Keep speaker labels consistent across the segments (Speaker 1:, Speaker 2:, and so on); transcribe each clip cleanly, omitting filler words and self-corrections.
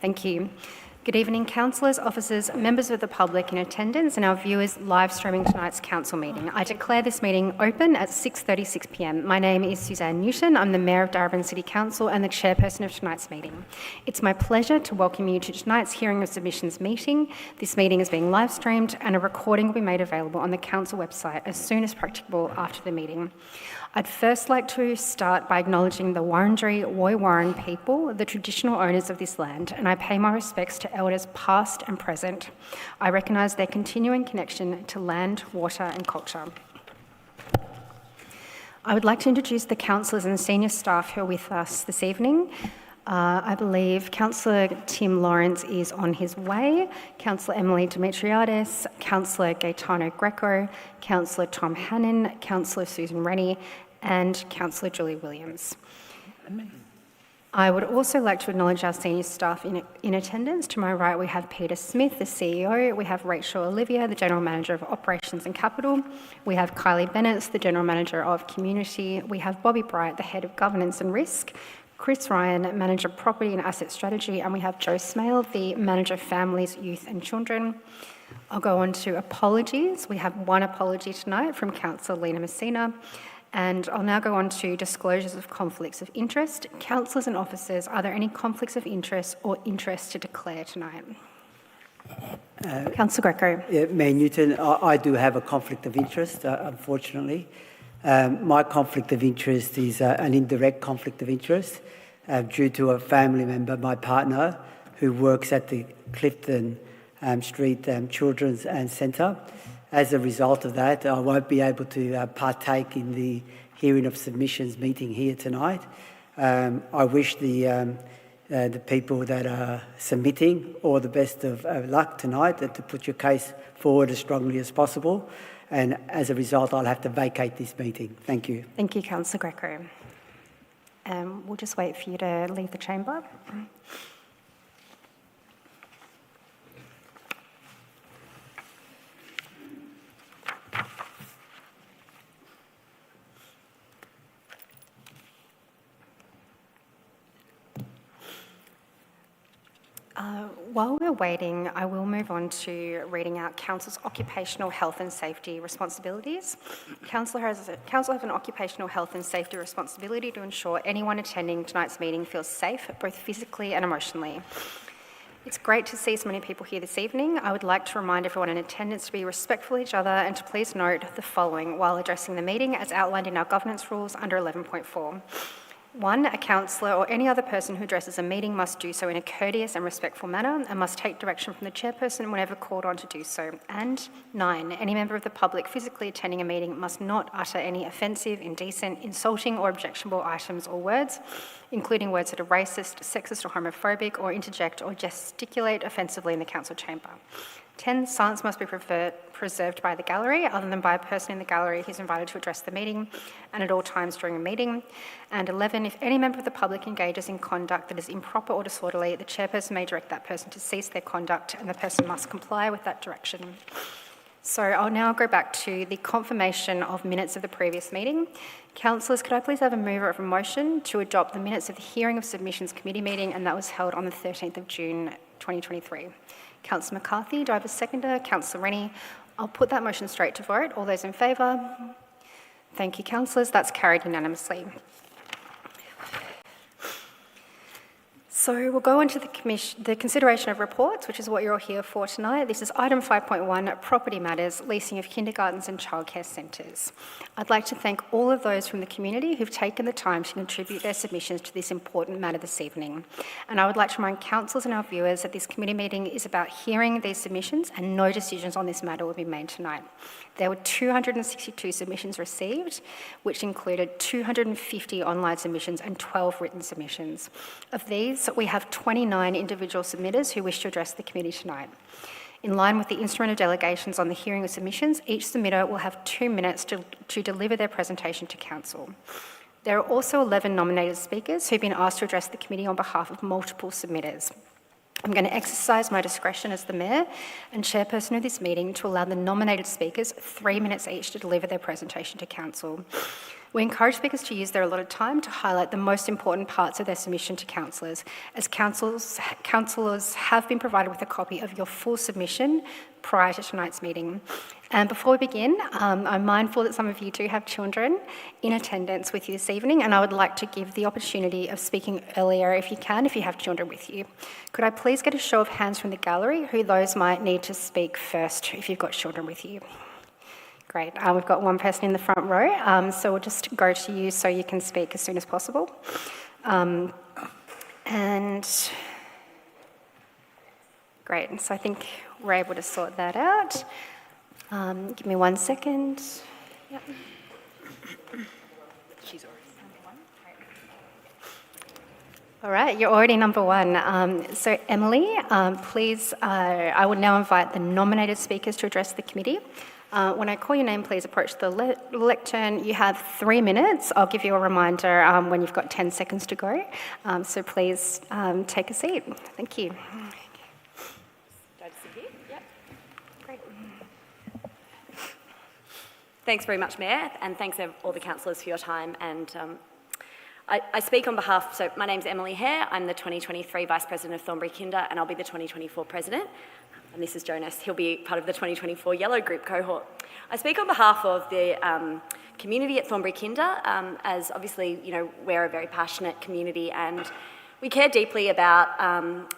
Speaker 1: Thank you. Good evening, councillors, officers, members of the public in attendance and our viewers live streaming tonight's council meeting. I declare this meeting open at 6:36 p.m. My name is Suzanne Newton. I'm the Mayor of Darebin City Council and the chairperson of tonight's meeting. It's my pleasure to welcome you to tonight's hearing of submissions meeting. This meeting is being live streamed and a recording will be made available on the council website as soon as practicable after the meeting. I'd first like to start by acknowledging the Wurundjeri Woi-Wurrung people, the traditional owners of this land, and I pay my respects to elders past and present. I recognise their continuing connection to land, water and culture. I would like to introduce the councillors and senior staff who are with us this evening. I believe Councillor Tim Lawrence is on his way, Councillor Emily Dimitriadis, Councillor Gaetano Greco, Councillor Tom Hannon, Councillor Susan Rennie and Councillor Julie Williams. I would also like to acknowledge our senior staff in attendance. To my right we have Peter Smith, the CEO, we have Rachel Olivia, the General Manager of Operations and Capital, we have Kylie Bennett, the General Manager of Community, we have Bobby Bright, the Head of Governance and Risk, Chris Ryan, Manager of Property and Asset Strategy, and we have Joe Smale, the Manager of Families, Youth and Children. I'll go on to apologies. We have one apology tonight from Councillor Lena Messina, and I'll now go on to disclosures of conflicts of interest. Councillors and officers, are there any conflicts of interest or interest to declare tonight? Councillor Greco.
Speaker 2: Yeah, Mayor Newton, I do have a conflict of interest, unfortunately. My conflict of interest is an indirect conflict of interest due to a family member, my partner, who works at the Clifton Street Children's Centre. As a result of that, I won't be able to partake in the hearing of submissions meeting here tonight. I wish the people that are submitting all the best of luck tonight to put your case forward as strongly as possible. And as a result, I'll have to vacate this meeting. Thank you.
Speaker 1: Thank you, Councillor Greco. We'll just wait for you to leave the chamber. While we're waiting, I will move on to reading out Council's occupational health and safety responsibilities. Council has an occupational health and safety responsibility to ensure anyone attending tonight's meeting feels safe, both physically and emotionally. It's great to see so many people here this evening. I would like to remind everyone in attendance to be respectful of each other and to please note the following while addressing the meeting as outlined in our governance rules under 11.4. 1, a councillor or any other person who addresses a meeting must do so in a courteous and respectful manner and must take direction from the chairperson whenever called on to do so. And 9, any member of the public physically attending a meeting must not utter any offensive, indecent, insulting or objectionable items or words, including words that are racist, sexist or homophobic, or interject or gesticulate offensively in the council chamber. 10, silence must be preserved by the gallery, other than by a person in the gallery who's invited to address the meeting and at all times during a meeting. And 11, if any member of the public engages in conduct that is improper or disorderly, the chairperson may direct that person to cease their conduct and the person must comply with that direction. So I'll now go back to the confirmation of minutes of the previous meeting. Councillors, could I please have a mover of a motion to adopt the minutes of the hearing of submissions committee meeting, and that was held on the 13th of June 2023. Councillor McCarthy, do I have a seconder? Councillor Rennie. I'll put that motion straight to vote. All those in favour? Thank you, councillors. That's carried unanimously. So we'll go on to the consideration of reports, which is what you're all here for tonight. This is item 5.1, property matters, leasing of kindergartens and childcare centres. I'd like to thank all of those from the community who've taken the time to contribute their submissions to this important matter this evening. And I would like to remind councillors and our viewers that this committee meeting is about hearing these submissions and no decisions on this matter will be made tonight. There were 262 submissions received, which included 250 online submissions and 12 written submissions. Of these, we have 29 individual submitters who wish to address the committee tonight. In line with the instrument of delegations on the hearing of submissions, each submitter will have 2 minutes to deliver their presentation to council. There are also 11 nominated speakers who've been asked to address the committee on behalf of multiple submitters. I'm going to exercise my discretion as the Mayor and Chairperson of this meeting to allow the nominated speakers 3 minutes each to deliver their presentation to Council. We encourage speakers to use their allotted time to highlight the most important parts of their submission to councillors, as councillors have been provided with a copy of your full submission prior to tonight's meeting. And before we begin, I'm mindful that some of you do have children in attendance with you this evening, and I would like to give the opportunity of speaking earlier if you can, if you have children with you. Could I please get a show of hands from the gallery who those might need to speak first if you've got children with you? Great. We've got one person in the front row, so we'll just go to you so you can speak as soon as possible. And great. So I think we're able to sort that out. Give me 1 second. Yep. She's already number one. All right, you're already number one. So Emily, please, I will now invite the nominated speakers to address the committee. When I call your name, please approach the lectern. You have 3 minutes. I'll give you a reminder when you've got 10 seconds to go. So please take a seat. Thank you.
Speaker 3: Thanks very much, Mayor, and thanks all the councillors for your time. And I speak on behalf, so my name's Emily Hare. I'm the 2023 Vice President of Thornbury Kinder, and I'll be the 2024 President. And this is Jonas. He'll be part of the 2024 Yellow Group cohort. I speak on behalf of the community at Thornbury Kinder, as obviously, you know, we're a very passionate community and we care deeply about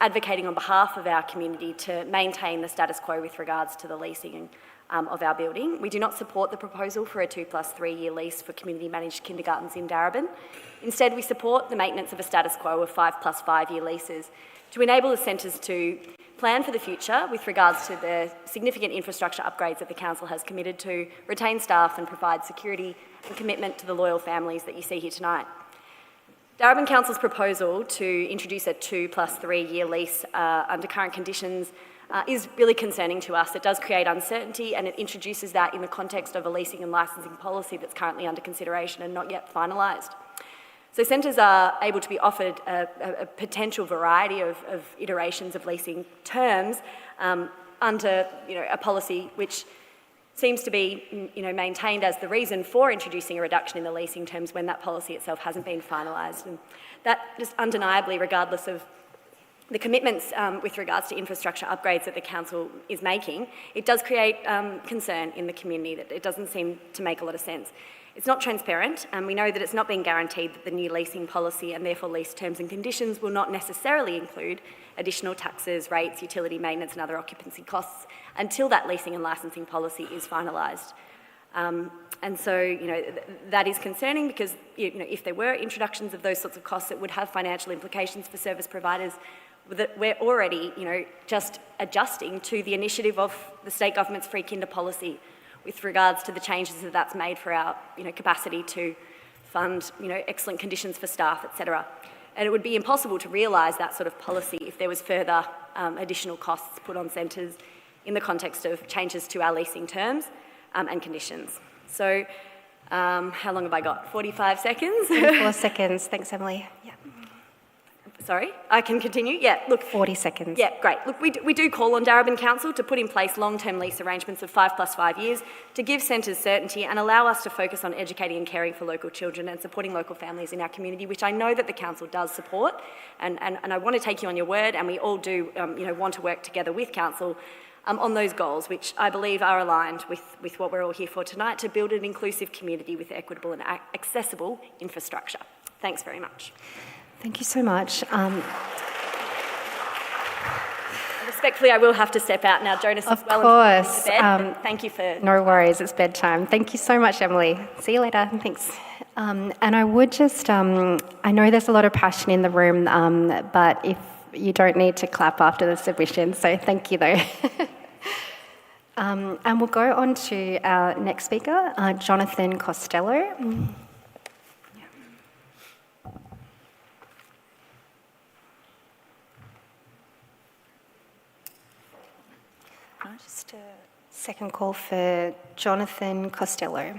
Speaker 3: advocating on behalf of our community to maintain the status quo with regards to the leasing of our building. We do not support the proposal for a 2+3 year lease for community managed kindergartens in Darebin. Instead, we support the maintenance of a status quo of 5+5 year leases to enable the centres to plan for the future with regards to the significant infrastructure upgrades that the council has committed to, retain staff and provide security and commitment to the loyal families that you see here tonight. Darebin Council's proposal to introduce a 2+3 year lease under current conditions is really concerning to us. It does create uncertainty and it introduces that in the context of a leasing and licensing policy that's currently under consideration and not yet finalised. So centres are able to be offered a potential variety of iterations of leasing terms under a policy which seems to be maintained as the reason for introducing a reduction in the leasing terms when that policy itself hasn't been finalised. And that just undeniably, regardless of the commitments with regards to infrastructure upgrades that the council is making, it does create concern in the community that it doesn't seem to make a lot of sense. It's not transparent, and we know that it's not being guaranteed that the new leasing policy and therefore lease terms and conditions will not necessarily include additional taxes, rates, utility maintenance and other occupancy costs until that leasing and licensing policy is finalised. And so, that is concerning because, if there were introductions of those sorts of costs, it would have financial implications for service providers that we're already, just adjusting to the initiative of the state government's free kinder policy with regards to the changes that that's made for our, capacity to fund, excellent conditions for staff, etc. And it would be impossible to realise that sort of policy if there was further additional costs put on centres in the context of changes to our leasing terms and conditions. So, how long have I got? 45 seconds?
Speaker 1: 44 seconds. Thanks, Emily. Yeah.
Speaker 3: Sorry, I can continue? Yeah, look.
Speaker 1: 40 seconds.
Speaker 3: Yeah, great. Look, we do call on Darebin Council to put in place long-term lease arrangements of 5+5 years to give centres certainty and allow us to focus on educating and caring for local children and supporting local families in our community, which I know that the council does support. And I want to take you on your word, and we all do, want to work together with council on those goals, which I believe are aligned with what we're all here for tonight, to build an inclusive community with equitable and accessible infrastructure. Thanks very much.
Speaker 1: Thank you so much.
Speaker 3: Respectfully, I will have to step out now. Jonas as well.
Speaker 1: Of course.
Speaker 3: Thank you for...
Speaker 1: No worries, it's bedtime. Thank you so much, Emily. See you later. Thanks. And I would just, I know there's a lot of passion in the room, but if you don't need to clap after the submission, so thank you though. And we'll go on to our next speaker, Jonathan Costello. Just a second call for Jonathan Costello.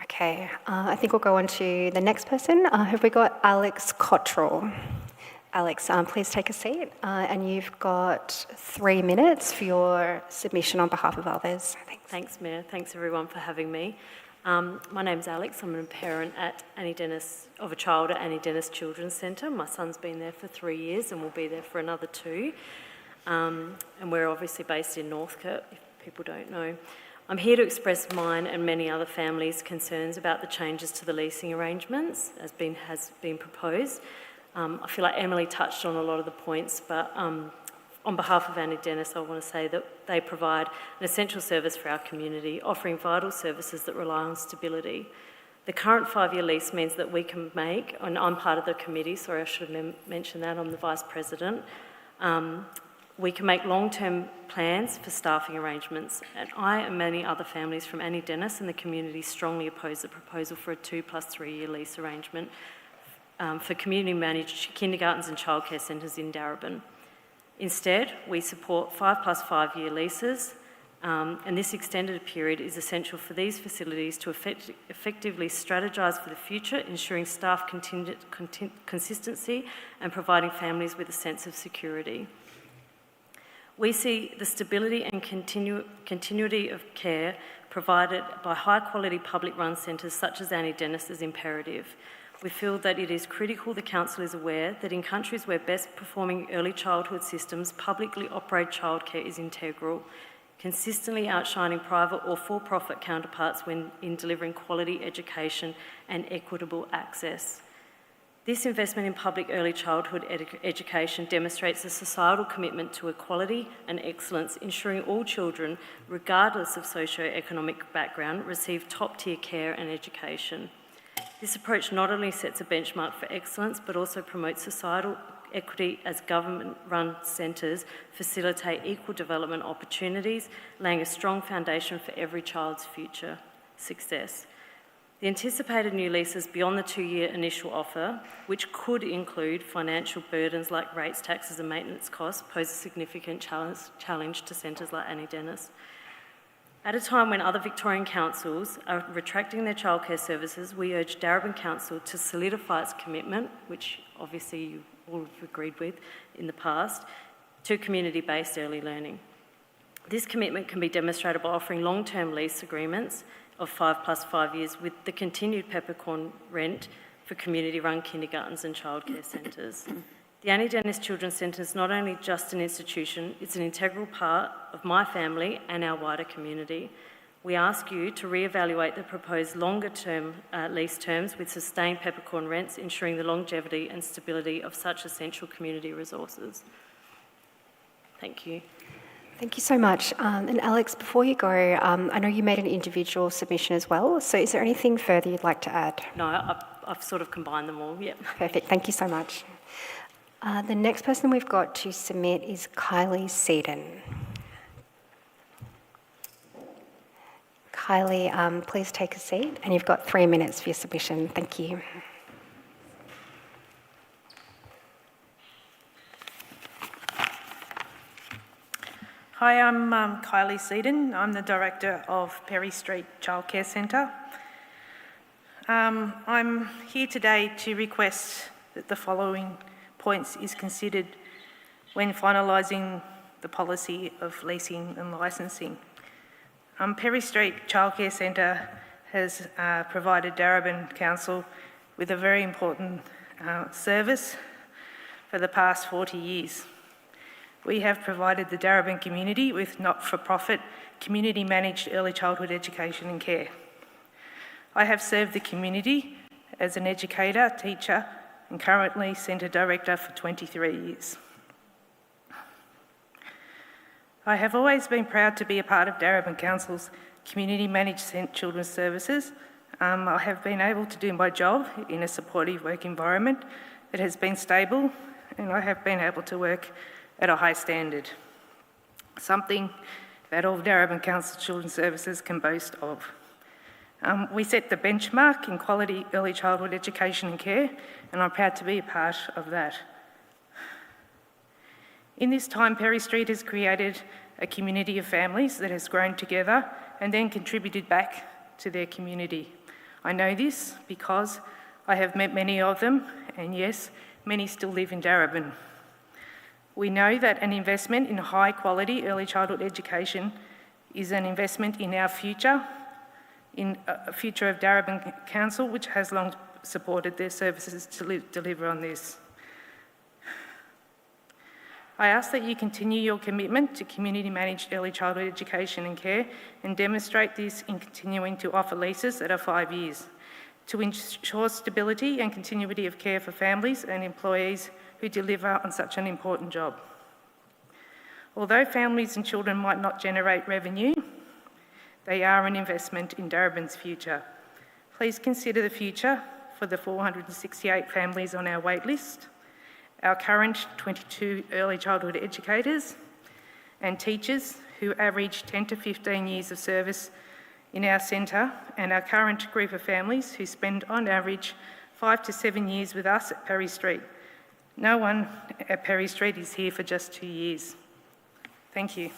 Speaker 1: Okay, I think we'll go on to the next person. Have we got Alex Cottrell? Alex, please take a seat. And you've got 3 minutes for your submission on behalf of others. Thanks.
Speaker 4: Thanks, Mayor. Thanks, everyone, for having me. My name's Alex. I'm a parent of a child at Annie Dennis Children's Centre. My son's been there for 3 years and will be there for another 2. And we're obviously based in Northcote, if people don't know. I'm here to express mine and many other families' concerns about the changes to the leasing arrangements has been proposed. I feel like Emily touched on a lot of the points, but on behalf of Annie Dennis, I want to say that they provide an essential service for our community, offering vital services that rely on stability. The current 5-year lease means that we can make, and I'm part of the committee, sorry I should have mentioned that, I'm the Vice President, we can make long-term plans for staffing arrangements, and I and many other families from Annie Dennis and the community strongly oppose the proposal for a 2+3 year lease arrangement for community-managed kindergartens and childcare centres in Darebin. Instead, we support 5+5 year leases, and this extended period is essential for these facilities to effectively strategise for the future, ensuring staff consistency and providing families with a sense of security. We see the stability and continuity of care provided by high-quality public-run centres such as Annie Dennis as imperative. We feel that it is critical the Council is aware that in countries where best-performing early childhood systems, publicly operated childcare is integral, consistently outshining private or for-profit counterparts when in delivering quality education and equitable access. This investment in public early childhood education demonstrates a societal commitment to equality and excellence, ensuring all children, regardless of socio-economic background, receive top-tier care and education. This approach not only sets a benchmark for excellence, but also promotes societal equity as government-run centres facilitate equal development opportunities, laying a strong foundation for every child's future success. The anticipated new leases beyond the 2-year initial offer, which could include financial burdens like rates, taxes and maintenance costs, pose a significant challenge to centres like Annie Dennis. At a time when other Victorian councils are retracting their childcare services, we urge Darebin Council to solidify its commitment, which obviously you all have agreed with in the past, to community-based early learning. This commitment can be demonstrated by offering long-term lease agreements of 5+5 years with the continued peppercorn rent for community-run kindergartens and childcare centres. The Annie Dennis Children's Centre is not only just an institution, it's an integral part of my family and our wider community. We ask you to re-evaluate the proposed longer-term lease terms with sustained peppercorn rents, ensuring the longevity and stability of such essential community resources. Thank you.
Speaker 1: Thank you so much. And Alex, before you go, I know you made an individual submission as well, so is there anything further you'd like to add?
Speaker 4: No, I've sort of combined them all, yeah.
Speaker 1: Perfect, thank you so much. The next person we've got to submit is Kylie Seaton. Kylie, please take a seat, and you've got 3 minutes for your submission. Thank you.
Speaker 5: Hi, I'm Kylie Seaton. I'm the Director of Perry Street Childcare Centre. I'm here today to request that the following points is considered when finalising the policy of leasing and licensing. Perry Street Childcare Centre has provided Darebin Council with a very important service for the past 40 years. We have provided the Darebin community with not-for-profit, community-managed early childhood education and care. I have served the community as an educator, teacher, and currently Centre Director for 23 years. I have always been proud to be a part of Darebin Council's community-managed children's services. I have been able to do my job in a supportive work environment that has been stable, and I have been able to work at a high standard, something that all Darebin Council Children's Services can boast of. We set the benchmark in quality early childhood education and care, and I'm proud to be a part of that. In this time, Perry Street has created a community of families that has grown together and then contributed back to their community. I know this because I have met many of them, and yes, many still live in Darebin. We know that an investment in high-quality early childhood education is an investment in our future, in a future of Darebin Council, which has long supported their services to deliver on this. I ask that you continue your commitment to community-managed early childhood education and care and demonstrate this in continuing to offer leases that are 5 years to ensure stability and continuity of care for families and employees who deliver on such an important job. Although families and children might not generate revenue, they are an investment in Darebin's future. Please consider the future for the 468 families on our wait list, our current 22 early childhood educators and teachers who average 10 to 15 years of service in our centre, and our current group of families who spend on average 5 to 7 years with us at Perry Street. No one at Perry Street is here for just 2 years. Thank you.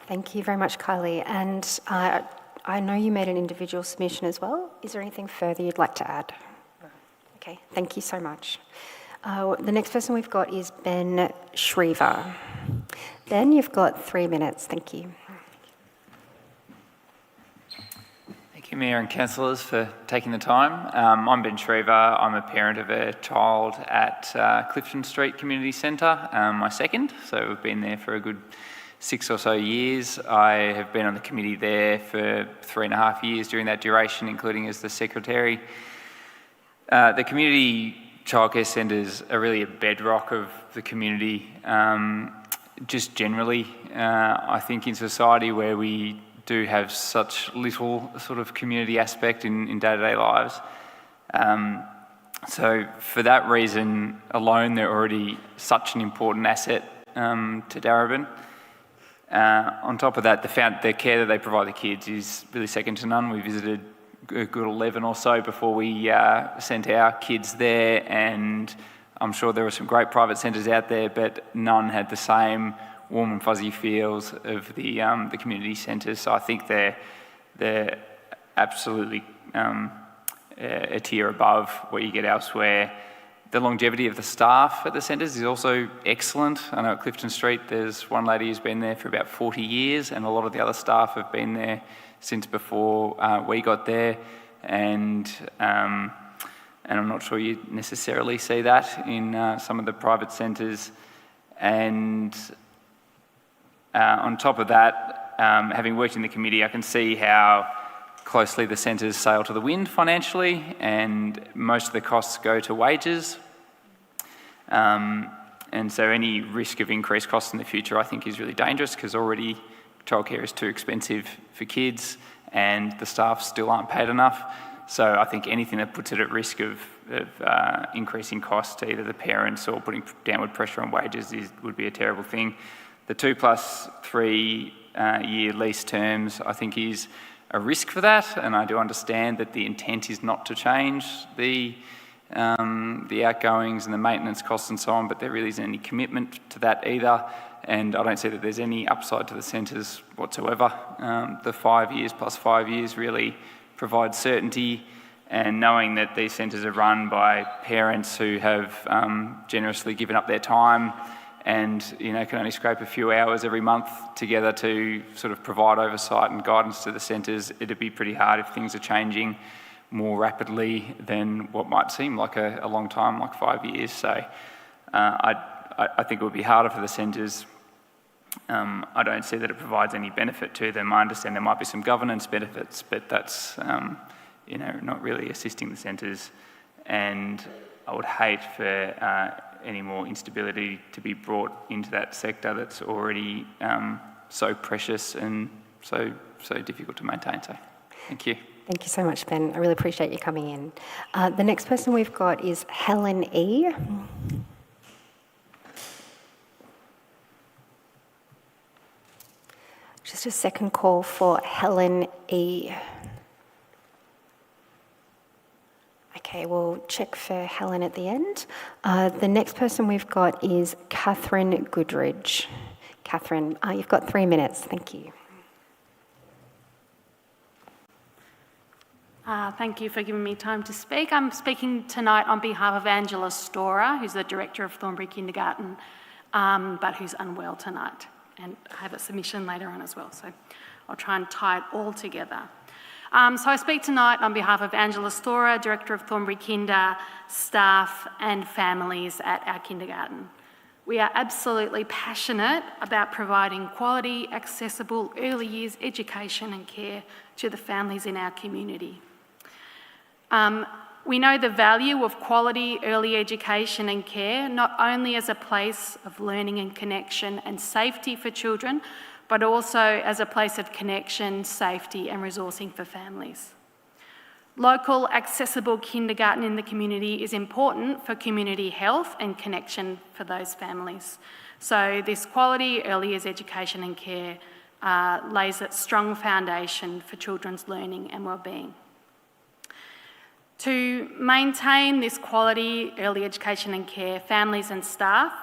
Speaker 1: Thank you very much, Kylie. And I know you made an individual submission as well. Is there anything further you'd like to add?
Speaker 5: No.
Speaker 1: Okay, thank you so much. The next person we've got is Ben Shriver. Ben, you've got 3 minutes. Thank you.
Speaker 6: Thank you, Mayor and councillors, for taking the time. I'm Ben Shriver. I'm a parent of a child at Clifton Street Community Centre, my second, so we've been there for a good 6 or so years. I have been on the committee there for 3.5 years during that duration, including as the secretary. The community childcare centres are really a bedrock of the community, just generally. I think in society where we do have such little sort of community aspect in day-to-day lives. So for that reason alone, they're already such an important asset to Darebin. On top of that, the care that they provide the kids is really second to none. We visited a good 11 or so before we sent our kids there, and I'm sure there were some great private centres out there, but none had the same warm and fuzzy feels of the community centres. So I think they're absolutely a tier above what you get elsewhere. The longevity of the staff at the centres is also excellent. I know at Clifton Street there's one lady who's been there for about 40 years, and a lot of the other staff have been there since before we got there, and I'm not sure you necessarily see that in some of the private centres. And on top of that, having worked in the committee, I can see how closely the centres sail to the wind financially, and most of the costs go to wages. And so any risk of increased costs in the future, I think, is really dangerous, because already childcare is too expensive for kids and the staff still aren't paid enough. So I think anything that puts it at risk of increasing costs to either the parents or putting downward pressure on wages would be a terrible thing. The 2+3 year lease terms, I think, is a risk for that, and I do understand that the intent is not to change the outgoings and the maintenance costs and so on, but there really isn't any commitment to that either, and I don't see that there's any upside to the centres whatsoever. The 5 years plus 5 years really provides certainty, and knowing that these centres are run by parents who have generously given up their time and can only scrape a few hours every month together to sort of provide oversight and guidance to the centres, it'd be pretty hard if things are changing more rapidly than what might seem like a long time, like 5 years. So I think it would be harder for the centres. I don't see that it provides any benefit to them. I understand there might be some governance benefits, but that's not really assisting the centres, and I would hate for any more instability to be brought into that sector that's already so precious and so difficult to maintain. So, thank you.
Speaker 1: Thank you so much, Ben. I really appreciate you coming in. The next person we've got is Helen E. Just a second call for Helen E. Okay, we'll check for Helen at the end. The next person we've got is Catherine Goodridge. Catherine, you've got 3 minutes. Thank you.
Speaker 7: Thank you for giving me time to speak. I'm speaking tonight on behalf of Angela Storer, who's the Director of Thornbury Kindergarten, but who's unwell tonight. And I have a submission later on as well, so I'll try and tie it all together. So I speak tonight on behalf of Angela Storer, Director of Thornbury Kinder, staff and families at our kindergarten. We are absolutely passionate about providing quality, accessible early years education and care to the families in our community. We know the value of quality early education and care, not only as a place of learning and connection and safety for children, but also as a place of connection, safety and resourcing for families. Local accessible kindergarten in the community is important for community health and connection for those families. So this quality early years education and care lays a strong foundation for children's learning and wellbeing. To maintain this quality early education and care, families and staff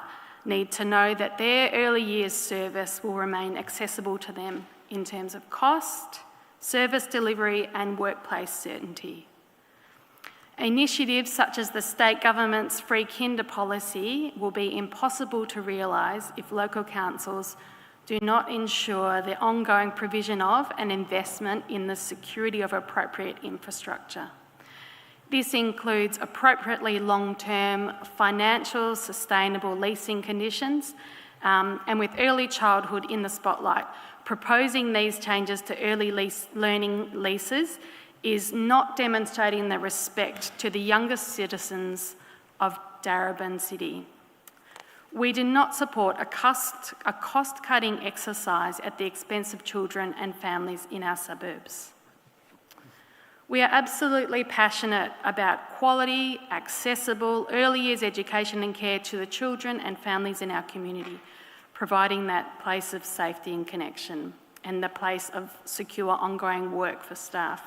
Speaker 7: need to know that their early years service will remain accessible to them in terms of cost, service delivery and workplace certainty. Initiatives such as the state government's free kinder policy will be impossible to realise if local councils do not ensure the ongoing provision of and investment in the security of appropriate infrastructure. This includes appropriately long-term financial sustainable leasing conditions and with early childhood in the spotlight. Proposing these changes to early learning leases is not demonstrating the respect to the youngest citizens of Darebin City. We do not support a cost-cutting exercise at the expense of children and families in our suburbs. We are absolutely passionate about quality, accessible, early years education and care to the children and families in our community, providing that place of safety and connection and the place of secure ongoing work for staff.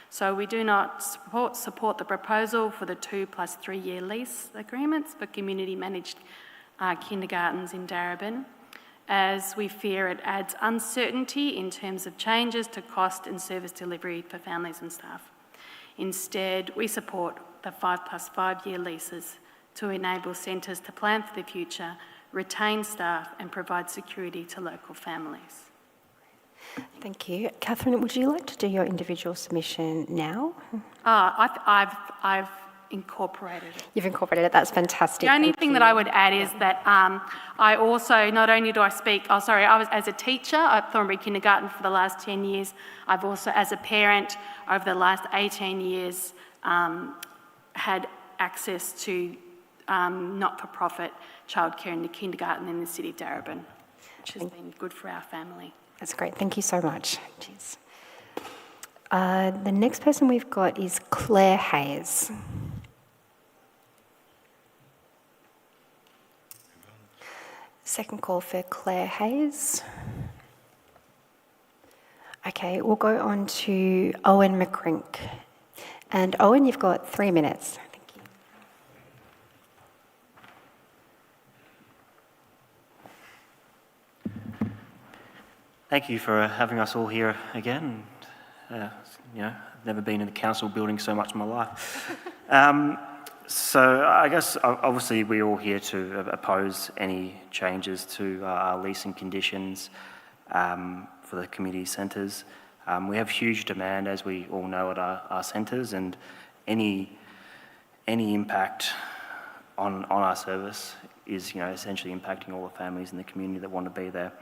Speaker 7: So we do not support the proposal for the 2+3 year lease agreements for community managed kindergartens in Darebin, as we fear it adds uncertainty in terms of changes to cost and service delivery for families and staff. Instead, we support the 5+5 year leases to enable centres to plan for the future, retain staff and provide security to local families.
Speaker 1: Thank you. Catherine, would you like to do your individual submission now?
Speaker 7: I've incorporated it.
Speaker 1: You've incorporated it. That's fantastic.
Speaker 7: The only thing that I would add is that I also, not only do I speak, I was as a teacher at Thornbury Kindergarten for the last 10 years, I've also, as a parent, over the last 18 years, had access to not-for-profit childcare in the kindergarten in the city of Darebin, which has been good for our family.
Speaker 1: That's great. Thank you so much. Cheers. The next person we've got is Claire Hayes. Second call for Claire Hayes. Okay, we'll go on to Owen McCrink. And Owen, you've got 3 minutes. Thank you.
Speaker 8: Thank you for having us all here again. I've never been in the council building so much in my life. So I guess obviously we're all here to oppose any changes to our leasing conditions for the community centres. We have huge demand, as we all know, at our centres, and any impact on our service is essentially impacting all the families in the community that want to be there.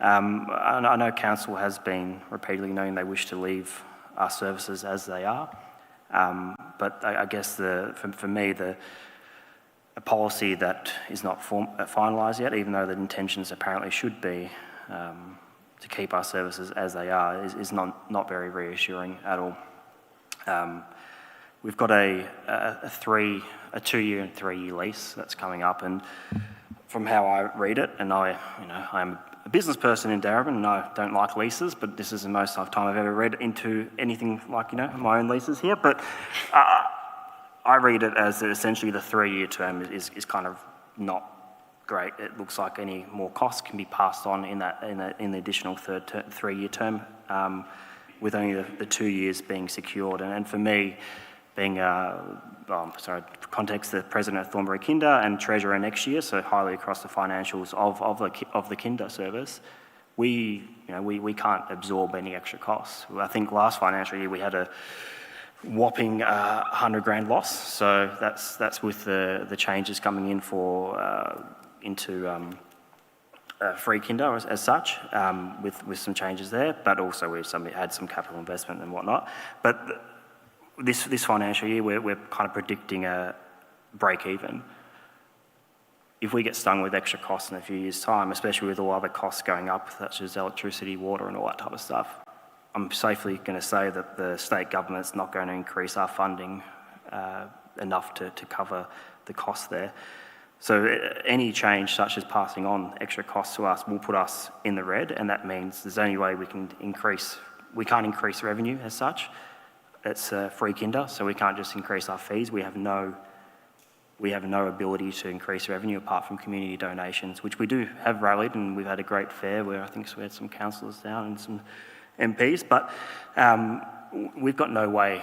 Speaker 8: I know council has been repeatedly knowing they wish to leave our services as they are, but I guess for me, a policy that is not finalised yet, even though the intentions apparently should be to keep our services as they are, is not very reassuring at all. We've got a 2-year and 3-year lease that's coming up, and from how I read it, and I'm a business person in Darebin, and I don't like leases, but this is the most time I've ever read into anything like, my own leases here. But I read it as essentially the 3-year term is kind of not great. It looks like any more costs can be passed on in the additional 3-year term. with only the 2 years being secured. And for me, being, for context, the President of Thornbury Kinder and Treasurer next year, so highly across the financials of the Kinder service, we can't absorb any extra costs. I think last financial year we had a whopping 100 grand loss, so that's with the changes coming in into free kinder as such, with some changes there, but also we've had some capital investment and whatnot. But this financial year we're kind of predicting a break even. If we get stung with extra costs in a few years' time, especially with all other costs going up, such as electricity, water and all that type of stuff, I'm safely going to say that the state government's not going to increase our funding enough to cover the costs there. So any change such as passing on extra costs to us will put us in the red, and that means there's only way we can't increase revenue as such. It's free kinder, so we can't just increase our fees. We have no ability to increase revenue apart from community donations, which we do have rallied, and we've had a great fair where I think we had some councillors down and some MPs, but we've got no way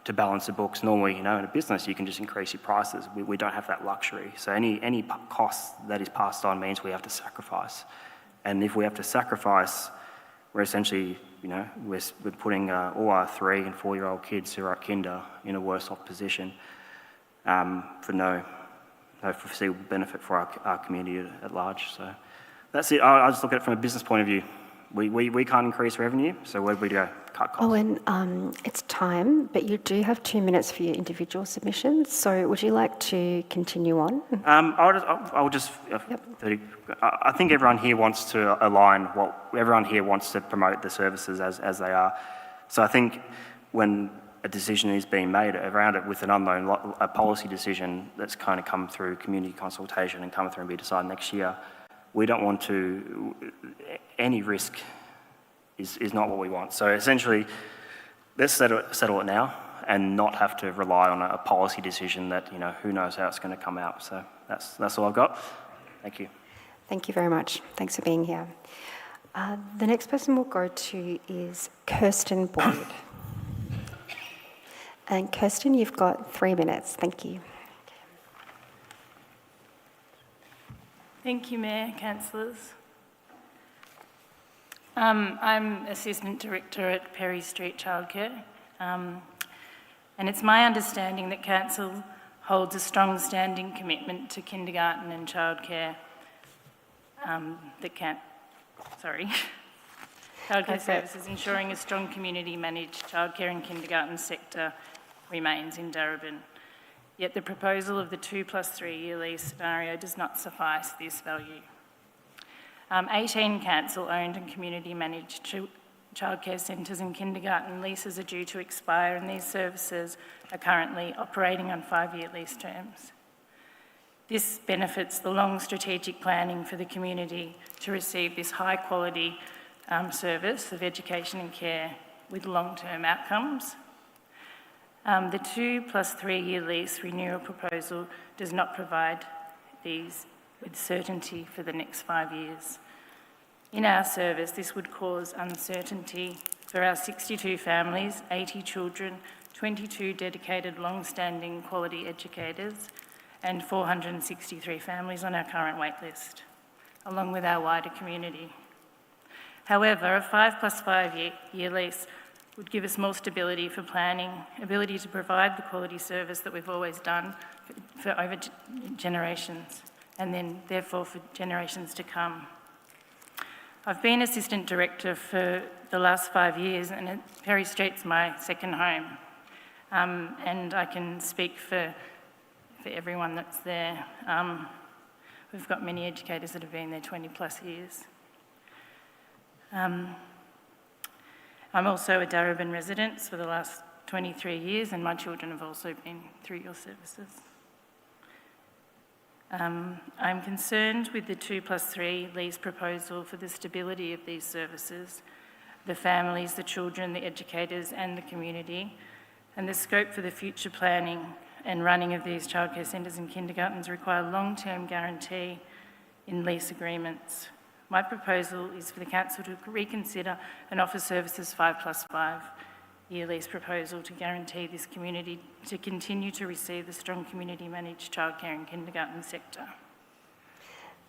Speaker 8: to balance the books. Normally, in a business, you can just increase your prices. We don't have that luxury. So any cost that is passed on means we have to sacrifice. And if we have to sacrifice, we're essentially, we're putting all our 3- and 4-year-old kids who are at kinder in a worse off position for no foreseeable benefit for our community at large. So that's it. I just look at it from a business point of view. We can't increase revenue, so where do we go? Cut costs.
Speaker 1: Oh, and it's time, but you do have 2 minutes for your individual submissions. So would you like to continue on?
Speaker 8: I'll just. I think everyone here wants to align. Everyone here wants to promote the services as they are. So I think when a decision is being made around it with an unknown, a policy decision that's kind of come through community consultation and come through and be decided next year, we don't want to, any risk is not what we want. So essentially, let's settle it now and not have to rely on a policy decision that, who knows how it's going to come out. So that's all I've got. Thank you.
Speaker 1: Thank you very much. Thanks for being here. The next person we'll go to is Kirsten Boyd. And Kirsten, you've got 3 minutes. Thank you.
Speaker 9: Thank you, Mayor, councillors. I'm Assistant Director at Perry Street Childcare, and it's my understanding that Council holds a strong standing commitment to kindergarten and childcare childcare services, ensuring a strong community-managed childcare and kindergarten sector remains in Darebin. Yet the proposal of the 2+3 year lease scenario does not suffice this value. 18 council-owned and community-managed childcare centres and kindergarten leases are due to expire, and these services are currently operating on 5-year lease terms. This benefits the long strategic planning for the community to receive this high-quality service of education and care with long-term outcomes. The 2+3 year lease renewal proposal does not provide these with certainty for the next 5 years. In our service, this would cause uncertainty for our 62 families, 80 children, 22 dedicated long-standing quality educators, and 463 families on our current waitlist, along with our wider community. However, a 5+5 year lease would give us more stability for planning, ability to provide the quality service that we've always done for over generations, and then therefore for generations to come. I've been Assistant Director for the last 5 years, and Perry Street's my second home. And I can speak for everyone that's there. We've got many educators that have been there 20+ years. I'm also a Darebin resident for the last 23 years, and my children have also been through your services. I'm concerned with the 2+3 lease proposal for the stability of these services, the families, the children, the educators and the community, and the scope for the future planning and running of these childcare centres and kindergartens require long-term guarantee in lease agreements My proposal is for the council to reconsider and offer services 5+5 year lease proposal to guarantee this community to continue to receive the strong community managed childcare and kindergarten sector.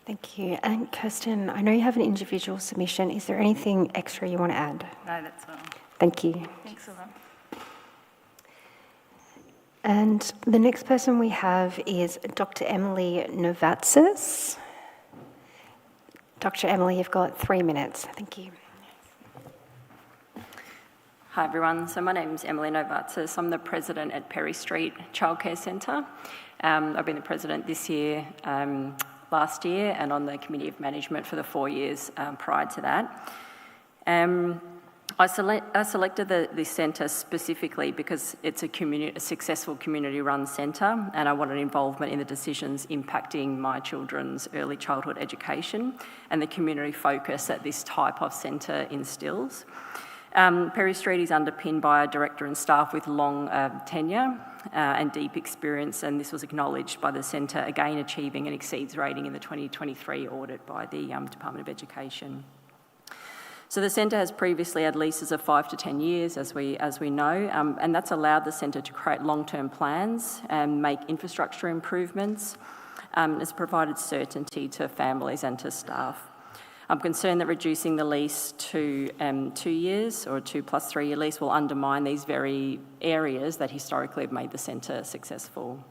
Speaker 1: Thank you. And Kirsten, I know you have an individual submission. Is there anything extra you want to add?
Speaker 9: No, that's all.
Speaker 1: Thank you.
Speaker 9: Thanks a lot.
Speaker 1: And the next person we have is Dr. Emily Novatsis. Dr. Emily, you've got 3 minutes. Thank you.
Speaker 10: Hi everyone, so my name's Emily Novatsis. I'm the president at Perry Street Childcare Centre. I've been the president this year, last year, and on the Committee of Management for the 4 years prior to that. I selected this centre specifically because it's a successful community-run centre, and I wanted involvement in the decisions impacting my children's early childhood education and the community focus that this type of centre instills. Perry Street is underpinned by a director and staff with long tenure and deep experience, and this was acknowledged by the centre, again achieving an exceeds rating in the 2023 audit by the Department of Education. So the centre has previously had leases of 5 to 10 years, as we know, and that's allowed the centre to create long-term plans and make infrastructure improvements. It's provided certainty to families and to staff. I'm concerned that reducing the lease to 2 years or a 2+3 year lease will undermine these very areas that historically have made the centre successful.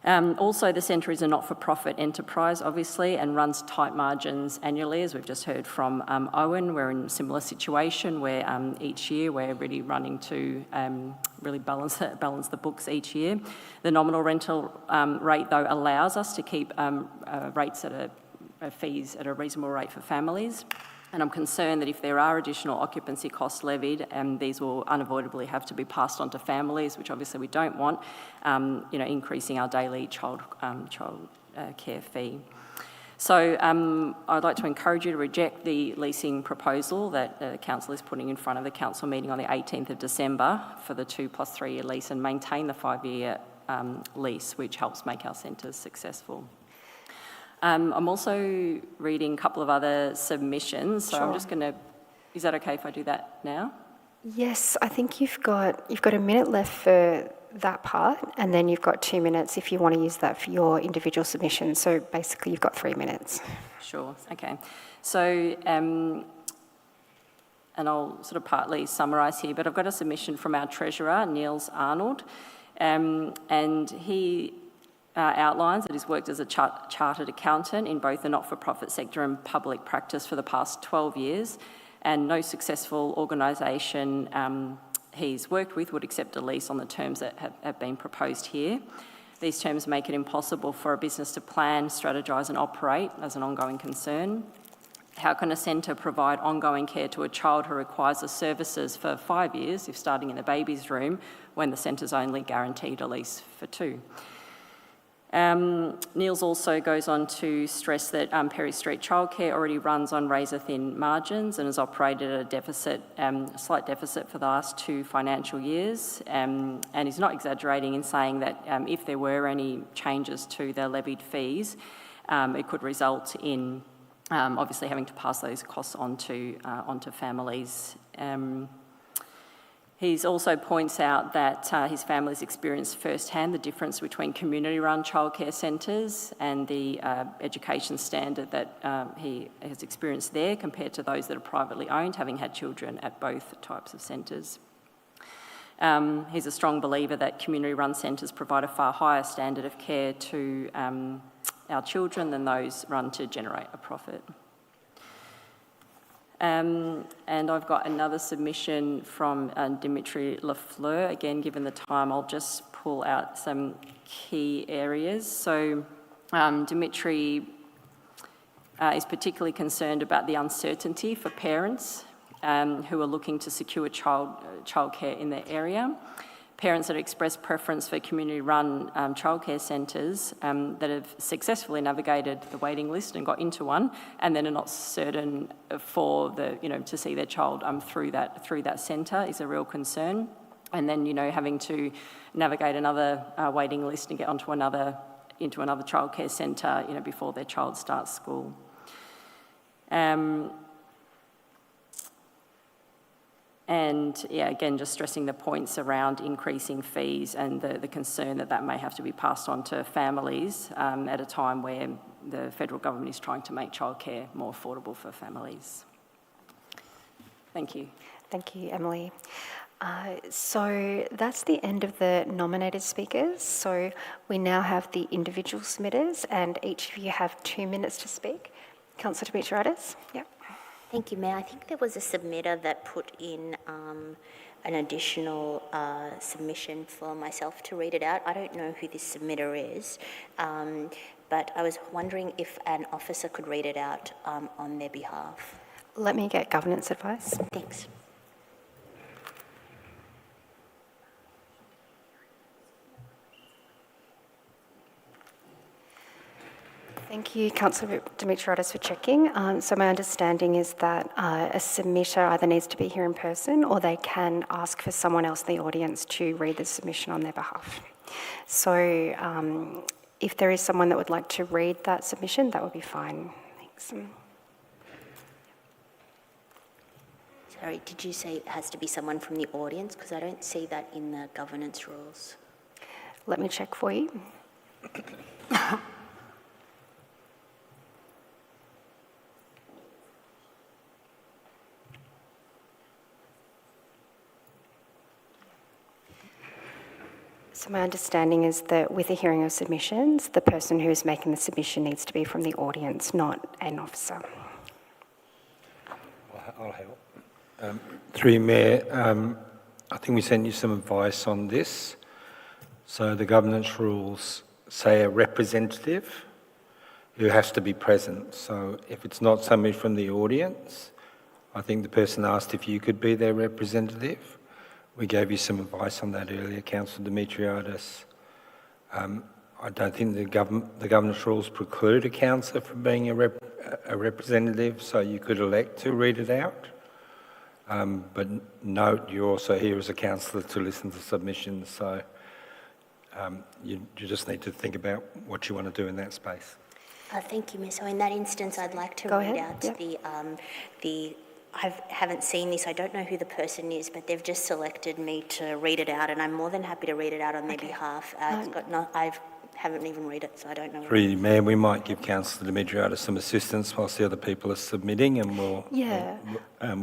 Speaker 10: Also, the centre is a not-for-profit enterprise, obviously, and runs tight margins annually, as we've just heard from Owen. We're in a similar situation where each year we're really running to really balance the books each year. The nominal rental rate, though, allows us to keep rates at fees at a reasonable rate for families. And I'm concerned that if there are additional occupancy costs levied, these will unavoidably have to be passed on to families, which obviously we don't want, increasing our daily child care fee. So I'd like to encourage you to reject the leasing proposal that the council is putting in front of the council meeting on the 18th of December for the 2+3 year lease and maintain the 5-year lease, which helps make our centres successful. I'm also reading a couple of other submissions, so
Speaker 1: Sure.
Speaker 10: I'm just going to, is that okay if I do that now?
Speaker 1: Yes, I think you've got a minute left for that part, and then you've got 2 minutes if you want to use that for your individual submission. So basically you've got 3 minutes.
Speaker 10: Sure, okay. So, and I'll sort of partly summarise here, but I've got a submission from our treasurer, Niels Arnold, and he outlines that he's worked as a chartered accountant in both the not-for-profit sector and public practice for the past 12 years, and no successful organisation he's worked with would accept a lease on the terms that have been proposed here. These terms make it impossible for a business to plan, strategise and operate as an ongoing concern. How can a centre provide ongoing care to a child who requires the services for 5 years, if starting in the baby's room, when the centre's only guaranteed a lease for 2? Niels also goes on to stress that Perry Street Childcare already runs on razor-thin margins and has operated at a deficit, slight deficit for the last 2 financial years, and he's not exaggerating in saying that if there were any changes to their levied fees, it could result in obviously having to pass those costs onto families. He also points out that his family's experienced firsthand the difference between community-run childcare centres and the education standard that he has experienced there compared to those that are privately owned, having had children at both types of centres. He's a strong believer that community-run centres provide a far higher standard of care to our children than those run to generate a profit. And I've got another submission from Dimitri Lafleur. Again, given the time, I'll just pull out some key areas. So Dimitri is particularly concerned about the uncertainty for parents who are looking to secure childcare in their area. Parents that express preference for community-run childcare centres that have successfully navigated the waiting list and got into one, and then are not certain for to see their child through that centre is a real concern. And then having to navigate another waiting list and get into another childcare centre before their child starts school. And yeah, again, just stressing the points around increasing fees and the concern that that may have to be passed on to families at a time where the federal government is trying to make childcare more affordable for families. Thank you.
Speaker 1: Thank you, Emily. So that's the end of the nominated speakers. So we now have the individual submitters, and each of you have 2 minutes to speak. Councillor Dimitriadis? Yep.
Speaker 11: Thank you, Mayor. I think there was a submitter that put in an additional submission for myself to read it out. I don't know who this submitter is, but I was wondering if an officer could read it out on their behalf.
Speaker 1: Let me get governance advice.
Speaker 11: Thanks.
Speaker 1: Thank you, Councillor Dimitriadis, for checking. So my understanding is that a submitter either needs to be here in person or they can ask for someone else in the audience to read the submission on their behalf. So if there is someone that would like to read that submission, that would be fine. Thanks.
Speaker 11: Sorry, did you say it has to be someone from the audience? Because I don't see that in the governance rules.
Speaker 1: Let me check for you. So my understanding is that with a hearing of submissions, the person who is making the submission needs to be from the audience, not an officer.
Speaker 12: I'll help. Through you, Mayor, I think we sent you some advice on this. So the governance rules say a representative who has to be present. So if it's not somebody from the audience, I think the person asked if you could be their representative. We gave you some advice on that earlier, Councillor Dimitriadis. I don't think the governance rules preclude a councillor from being a representative, so you could elect to read it out. But note, you're also here as a councillor to listen to submissions, so you just need to think about what you want to do in that space.
Speaker 11: Thank you, Ms. So in that instance, I'd like to
Speaker 1: Go
Speaker 11: read
Speaker 1: ahead.
Speaker 11: out I haven't seen this, I don't know who the person is, but they've just selected me to read it out, and I'm more than happy to read it out on their behalf. I haven't even read it, so I don't know.
Speaker 12: Through you, Mayor, we might give Councillor Dimitriadis some assistance whilst the other people are submitting, and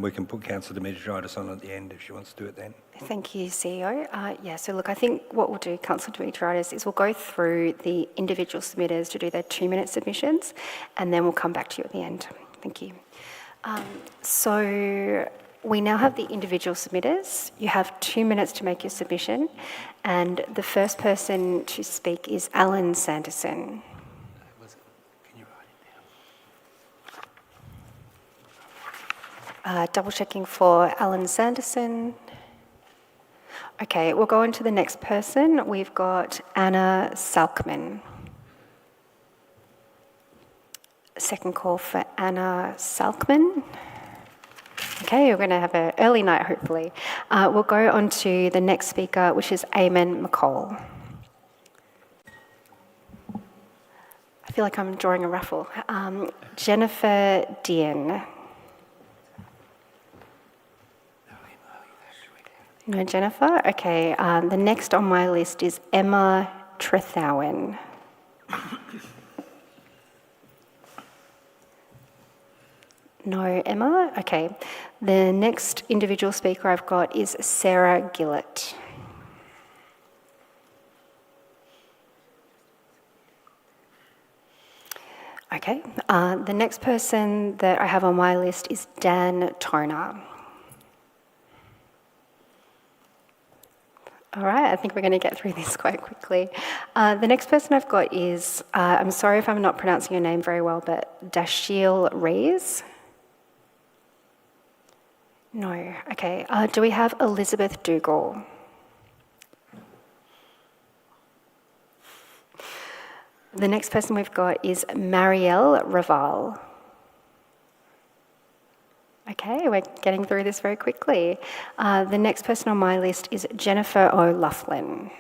Speaker 12: we can put Councillor Dimitriadis on at the end if she wants to do it then.
Speaker 1: Thank you, CEO. So look, I think what we'll do, Councillor Dimitriadis, is we'll go through the individual submitters to do their 2-minute submissions, and then we'll come back to you at the end. Thank you. So we now have the individual submitters. You have 2 minutes to make your submission, and the first person to speak is Alan Sanderson.
Speaker 12: Can you write it down?
Speaker 1: Double checking for Alan Sanderson. Okay, we'll go on to the next person. We've got Anna Salkman. Second call for Anna Salkman. Okay, we're going to have an early night, hopefully. We'll go on to the next speaker, which is Eamon McCall. I feel like I'm drawing a raffle. Jennifer Dean. No, Jennifer? Okay, the next on my list is Emma Trethowen. No, Emma? Okay. The next individual speaker I've got is Sarah Gillett. Okay. The next person that I have on my list is Dan Toner. All right, I think we're going to get through this quite quickly. The next person I've got is, I'm sorry if I'm not pronouncing your name very well, but Dashiell Rees. No. Okay. Do we have Elizabeth Dougal? The next person we've got is Marielle Raval. Okay, we're getting through this very quickly. The next person on my list is Jennifer O'Loughlin.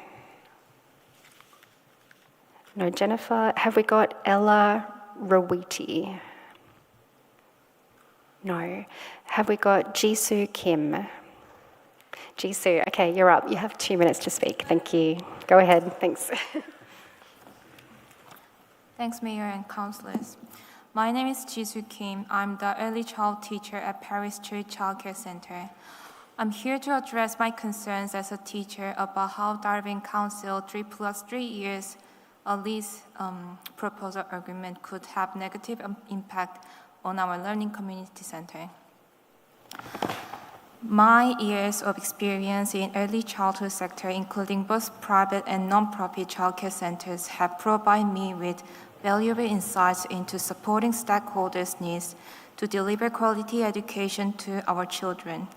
Speaker 1: No, Jennifer. Have we got Ella Rawiti? No. Have we got Jisoo Kim? Jisoo, okay, you're up. You have 2 minutes to speak. Thank you. Go ahead. Thanks.
Speaker 13: Thanks, Mayor and councillors. My name is Jisoo Kim. I'm the early child teacher at Perry Street Childcare Centre. I'm here to address my concerns as a teacher about how Darebin Council 3+3 years lease proposal agreement could have negative impact on our learning community centre. My years of experience in early childhood sector, including both private and non-profit childcare centres, have provided me with valuable insights into supporting stakeholders' needs to deliver quality education to our children.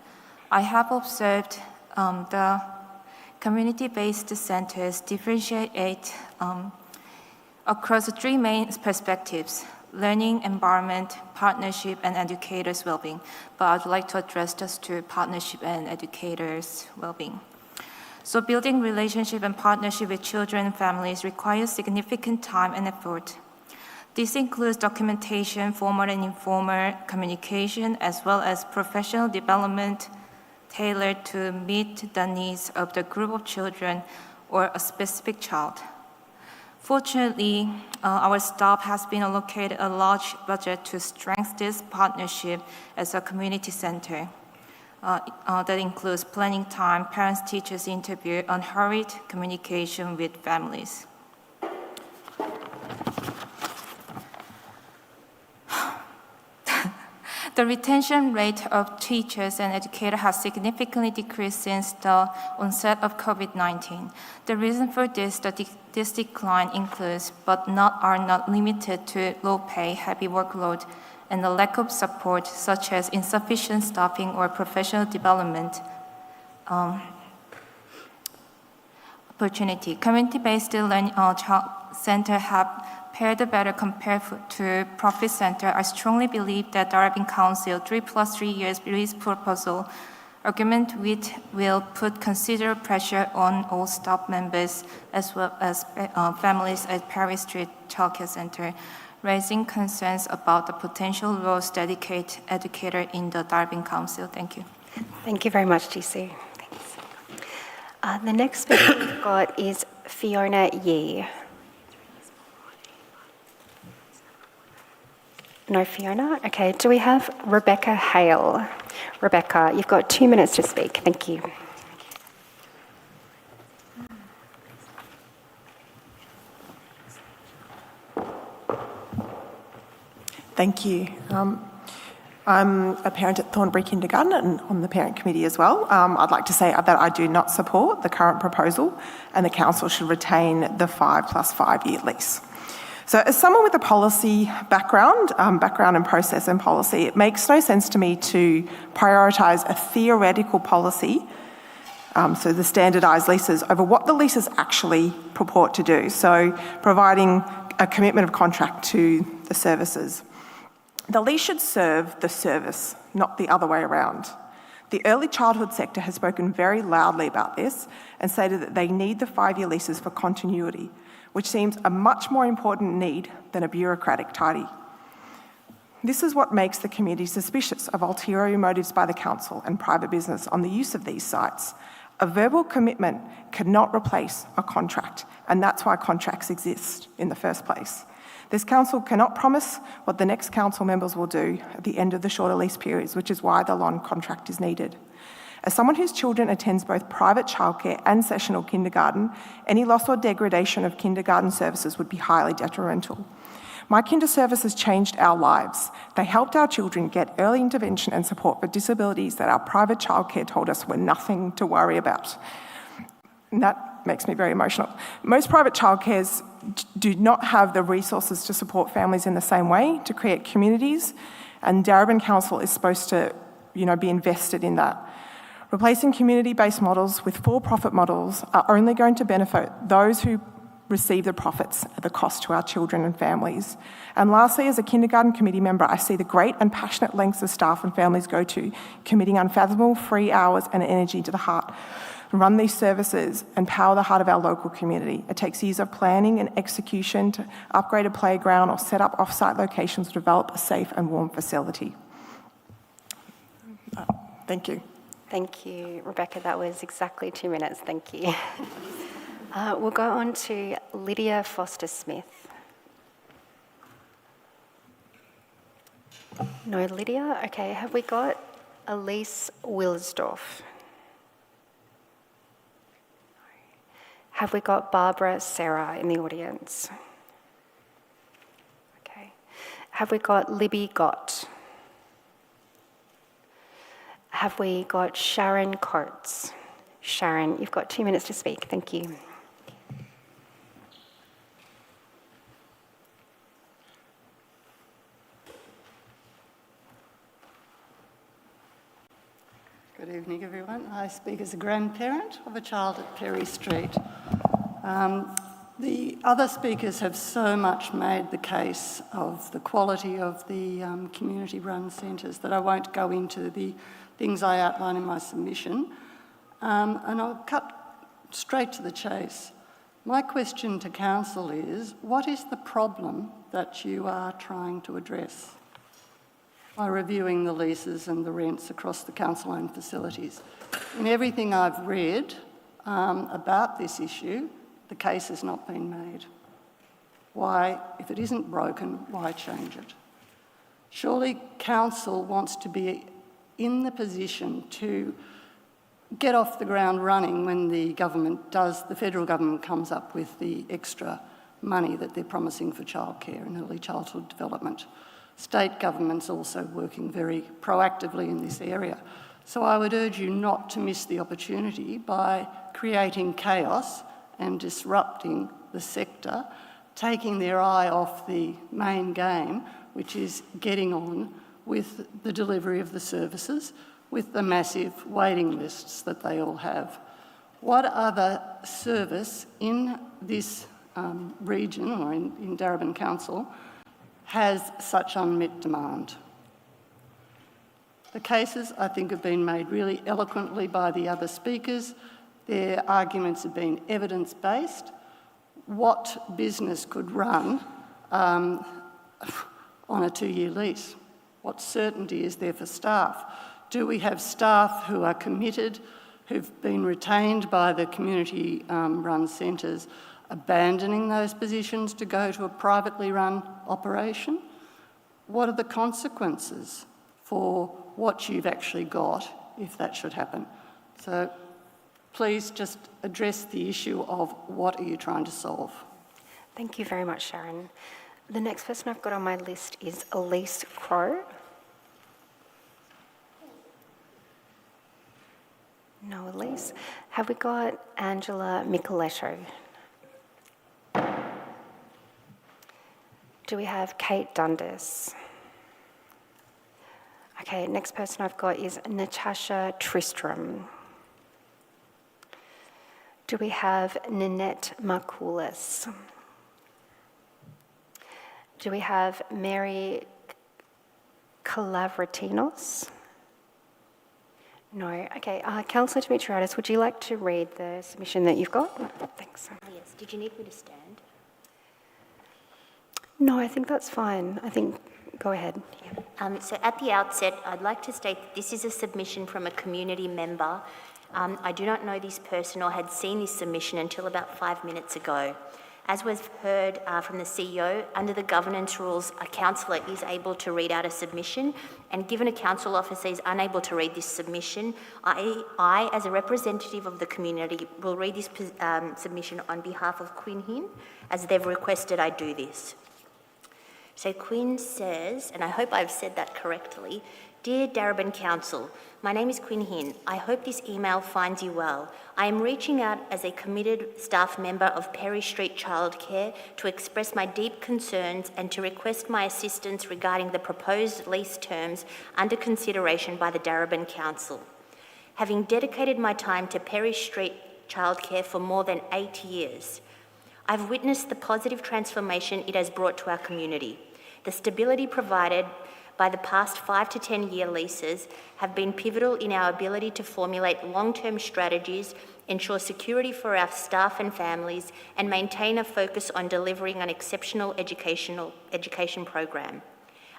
Speaker 13: I have observed the community-based centres differentiate across 3 main perspectives: learning, environment, partnership, and educators' well-being. But I'd like to address just 2, partnership and educators' well-being. So building relationship and partnership with children and families requires significant time and effort. This includes documentation, formal and informal communication, as well as professional development tailored to meet the needs of the group of children or a specific child. Fortunately, our staff has been allocated a large budget to strengthen this partnership as a community center. That includes planning time, parents-teachers interview, unhurried communication with families. The retention rate of teachers and educators has significantly decreased since the onset of COVID-19. The reason for this decline includes, but are not limited to, low pay, heavy workload, and the lack of support, such as insufficient staffing or professional development opportunity. Community-based learning centers have fared better compared to profit center. I strongly believe that Darebin Council 3+3 years lease proposal agreement will put considerable pressure on all staff members as well as families at Perry Street Childcare Centre, raising concerns about the potential roles dedicated educator in the Darebin Council. Thank you.
Speaker 1: Thank you very much, Jisoo. Thanks. The next speaker we've got is Fiona Yee. No Fiona? Okay, do we have Rebecca Hale? Rebecca, you've got 2 minutes to speak. Thank you.
Speaker 14: Thank you. I'm a parent at Thornbury Kindergarten and on the parent committee as well. I'd like to say that I do not support the current proposal and the council should retain the 5+5 year lease. So as someone with a policy background in process and policy, it makes no sense to me to prioritise a theoretical policy, so the standardised leases, over what the leases actually purport to do. So providing a commitment of contract to the services. The lease should serve the service, not the other way around. The early childhood sector has spoken very loudly about this and stated that they need the 5-year leases for continuity, which seems a much more important need than a bureaucratic tidy. This is what makes the community suspicious of ulterior motives by the council and private business on the use of these sites. A verbal commitment cannot replace a contract, and that's why contracts exist in the first place. This council cannot promise what the next council members will do at the end of the shorter lease periods, which is why the long contract is needed. As someone whose children attends both private childcare and sessional kindergarten, any loss or degradation of kindergarten services would be highly detrimental. My kinder services changed our lives. They helped our children get early intervention and support for disabilities that our private childcare told us were nothing to worry about. And that makes me very emotional. Most private childcares do not have the resources to support families in the same way, to create communities, and Darebin Council is supposed to, be invested in that. Replacing community-based models with for-profit models are only going to benefit those who receive the profits at the cost to our children and families. And lastly, as a kindergarten committee member, I see the great and passionate lengths the staff and families go to, committing unfathomable free hours and energy to the heart, run these services and power the heart of our local community. It takes years of planning and execution to upgrade a playground or set up off-site locations to develop a safe and warm facility. Thank you.
Speaker 1: Thank you, Rebecca. That was exactly 2 minutes. Thank you. We'll go on to Lydia Foster-Smith. No Lydia? Okay, have we got Elise Wilsdorf? Have we got Barbara Serra in the audience? Okay. Have we got Libby Gott? Have we got Sharon Coates? Sharon, you've got 2 minutes to speak. Thank you.
Speaker 15: Good evening, everyone. I speak as a grandparent of a child at Perry Street. The other speakers have so much made the case of the quality of the community-run centres that I won't go into the things I outline in my submission, and I'll cut straight to the chase. My question to Council is, what is the problem that you are trying to address by reviewing the leases and the rents across the council-owned facilities? In everything I've read about this issue, the case has not been made. Why, if it isn't broken, why change it? Surely Council wants to be in the position to get off the ground running when the federal government comes up with the extra money that they're promising for childcare and early childhood development. State government's also working very proactively in this area. So I would urge you not to miss the opportunity by creating chaos and disrupting the sector, taking their eye off the main game, which is getting on with the delivery of the services, with the massive waiting lists that they all have. What other service in this region, or in Darebin Council, has such unmet demand? The cases, I think, have been made really eloquently by the other speakers. Their arguments have been evidence-based. What business could run on a 2-year lease? What certainty is there for staff? Do we have staff who are committed, who've been retained by the community-run centres, abandoning those positions to go to a privately run operation? What are the consequences for what you've actually got if that should happen? So please just address the issue of what are you trying to solve.
Speaker 1: Thank you very much, Sharon. The next person I've got on my list is Elise Crowe. No, Elise. Have we got Angela Micheletto? Do we have Kate Dundas? Okay, next person I've got is Natasha Tristram. Do we have Ninette Markoulis? Do we have Mary Kalavratinos? No. Okay, Councillor Dimitriadis, would you like to read the submission that you've got? Thanks.
Speaker 11: Yes, did you need me to stand?
Speaker 1: No, I think that's fine. I think, go ahead.
Speaker 11: Yeah. So at the outset, I'd like to state that this is a submission from a community member. I do not know this person or had seen this submission until about 5 minutes ago. As was heard from the CEO, under the governance rules, a councillor is able to read out a submission, and given a council officer is unable to read this submission, I, as a representative of the community, will read this submission on behalf of Quinn Hin, as they've requested I do this. So Quinn says, and I hope I've said that correctly, "Dear Darebin Council, my name is Quinn Hin. I hope this email finds you well. I am reaching out as a committed staff member of Perry Street Childcare to express my deep concerns and to request my assistance regarding the proposed lease terms under consideration by the Darebin Council. Having dedicated my time to Perry Street Childcare for more than 8 years, I've witnessed the positive transformation it has brought to our community. The stability provided by the past 5 to 10 year leases have been pivotal in our ability to formulate long-term strategies, ensure security for our staff and families, and maintain a focus on delivering an exceptional education program.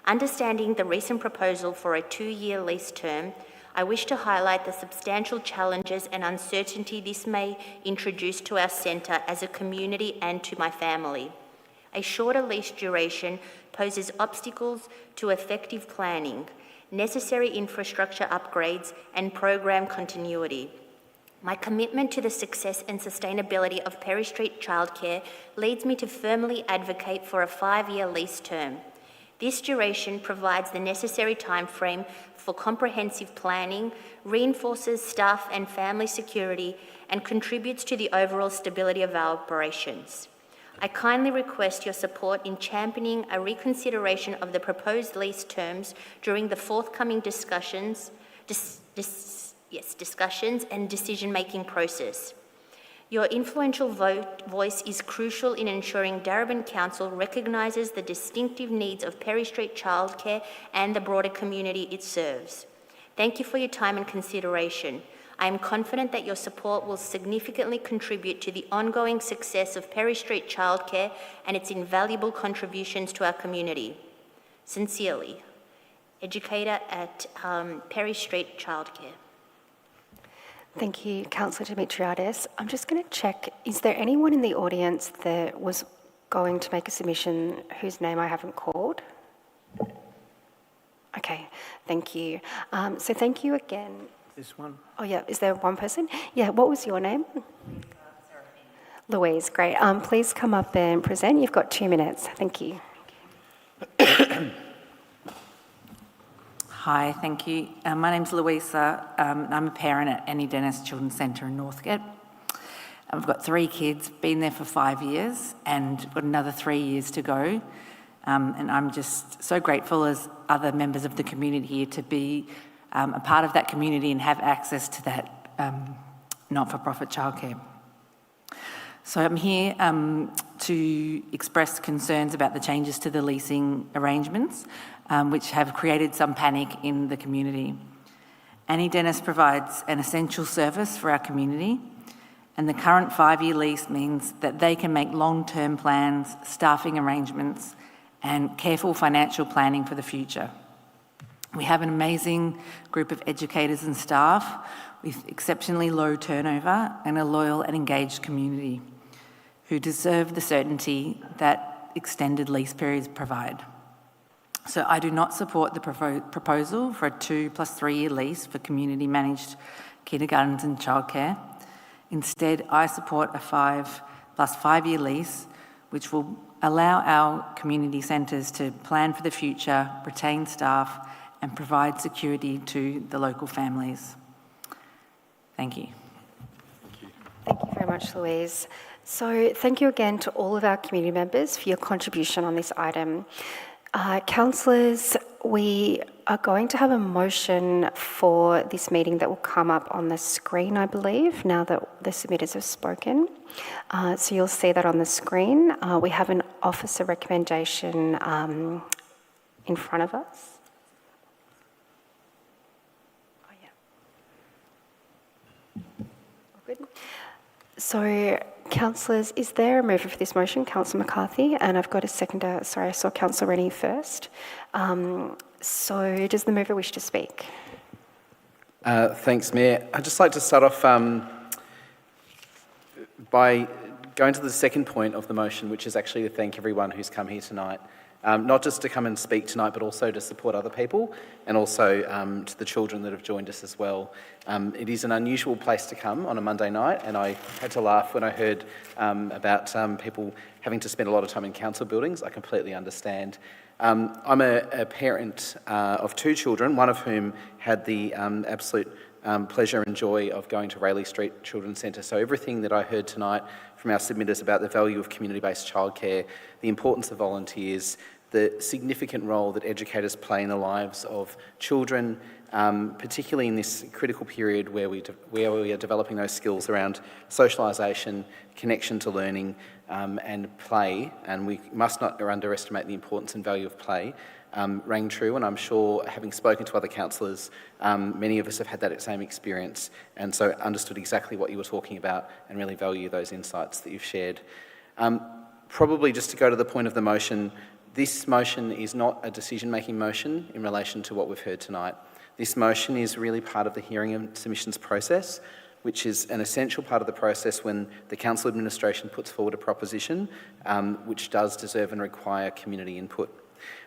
Speaker 11: Understanding the recent proposal for a 2-year lease term, I wish to highlight the substantial challenges and uncertainty this may introduce to our centre as a community and to my family. A shorter lease duration poses obstacles to effective planning, necessary infrastructure upgrades, and program continuity. My commitment to the success and sustainability of Perry Street childcare leads me to firmly advocate for a 5-year lease term. This duration provides the necessary timeframe for comprehensive planning, reinforces staff and family security, and contributes to the overall stability of our operations. I kindly request your support in championing a reconsideration of the proposed lease terms during the forthcoming discussions and decision-making process. Your influential voice is crucial in ensuring Darebin Council recognises the distinctive needs of Perry Street childcare and the broader community it serves. Thank you for your time and consideration. I am confident that your support will significantly contribute to the ongoing success of Perry Street childcare and its invaluable contributions to our community. Sincerely, educator at Perry Street Childcare.
Speaker 1: Thank you, Councillor Dimitriadis. I'm just going to check, is there anyone in the audience that was going to make a submission whose name I haven't called? Okay, thank you. So thank you again.
Speaker 16: This one?
Speaker 1: Oh yeah, is there one person? Yeah, what was your name? Louise, great. Please come up and present. You've got 2 minutes. Thank you.
Speaker 17: Hi, thank you. My name's Louisa. I'm a parent at Annie Dennis Children's Centre in Northgate. I've got 3 kids, been there for 5 years, and got another 3 years to go. And I'm just so grateful as other members of the community here to be a part of that community and have access to that not-for-profit childcare. So I'm here to express concerns about the changes to the leasing arrangements, which have created some panic in the community. Annie Dennis provides an essential service for our community, and the current 5-year lease means that they can make long-term plans, staffing arrangements, and careful financial planning for the future. We have an amazing group of educators and staff with exceptionally low turnover and a loyal and engaged community who deserve the certainty that extended lease periods provide. So I do not support the proposal for a 2+3 year lease for community managed kindergartens and childcare. Instead, I support a 5+5 year lease, which will allow our community centres to plan for the future, retain staff, and provide security to the local families. Thank you.
Speaker 1: Thank you very much, Louise. So thank you again to all of our community members for your contribution on this item. Councillors, we are going to have a motion for this meeting that will come up on the screen, I believe, now that the submitters have spoken. So you'll see that on the screen. We have an officer recommendation in front of us. Oh, yeah. All good. So, councillors, is there a mover for this motion? Councillor McCarthy, and I've got a seconder. Sorry, I saw Councillor Rennie first. So does the mover wish to speak?
Speaker 16: Thanks, Mayor. I'd just like to start off by going to the second point of the motion, which is actually to thank everyone who's come here tonight. Not just to come and speak tonight, but also to support other people and also to the children that have joined us as well. It is an unusual place to come on a Monday night, and I had to laugh when I heard about people having to spend a lot of time in council buildings. I completely understand. I'm a parent of 2 children, one of whom had the absolute pleasure and joy of going to Rayleigh Street Children's Centre. So everything that I heard tonight from our submitters about the value of community-based childcare, the importance of volunteers, the significant role that educators play in the lives of children, particularly in this critical period where we are developing those skills around socialisation, connection to learning, and play, and we must not underestimate the importance and value of play, rang true, and I'm sure, having spoken to other councillors, many of us have had that same experience, and so understood exactly what you were talking about and really value those insights that you've shared. Probably just to go to the point of the motion, this motion is not a decision-making motion in relation to what we've heard tonight. This motion is really part of the hearing and submissions process, which is an essential part of the process when the council administration puts forward a proposition which does deserve and require community input.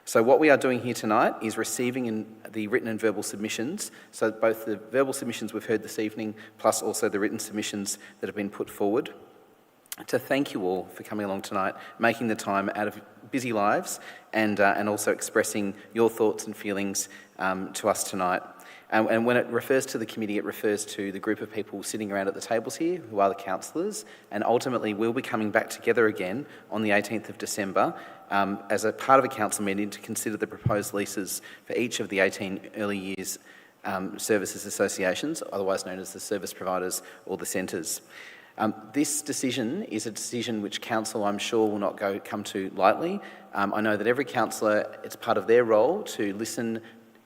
Speaker 16: So what we are doing here tonight is receiving the written and verbal submissions, so both the verbal submissions we've heard this evening plus also the written submissions that have been put forward, to thank you all for coming along tonight, making the time out of busy lives and also expressing your thoughts and feelings to us tonight. And when it refers to the committee, it refers to the group of people sitting around at the tables here who are the councillors, and ultimately we'll be coming back together again on the 18th of December as a part of a council meeting to consider the proposed leases for each of the 18 early years services associations, otherwise known as the service providers or the centres. This decision is a decision which council, I'm sure, will not come to lightly. I know that every councillor, it's part of their role to listen